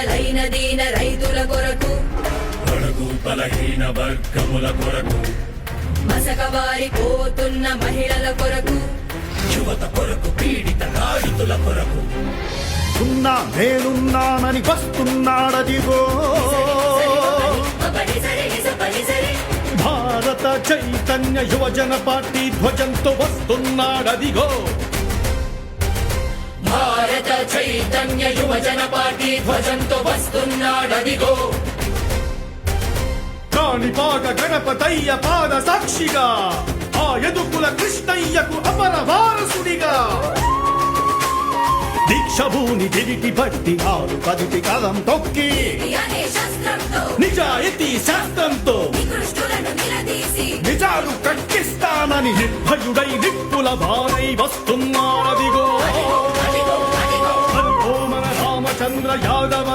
బలైన దీన రైతుల కొరకు కొరకు బలహీన వర్గముల కొరకు మసకబారిపోతున్న మహిళల కొరకు యువత కొరకు పీడిత నాడితుల కొరకు ఉన్నా నేనున్నానని వస్తున్నాడదిగో భారత చైతన్య యువజన పార్టీ ధ్వజంతో వస్తున్నాడదిగో భారత చైతన్య యువజన పార్టీ ధ్వజంతో వస్తున్నాడదిగో కాణిపాక గణపతయ్య పాద సాక్షిగా ఆ యదుకుల కృష్ణయ్యకు అపర వారసుడిగా దీక్షభూని తిరిగి బట్టి ఆరు కదిటి కదం తొక్కి నిజాయితీ శాస్త్రంతో నిజాలు కక్కిస్తానని నిర్భయుడై నిప్పుల వారై వస్తున్నారదిగో మన రామచంద్ర యాదవ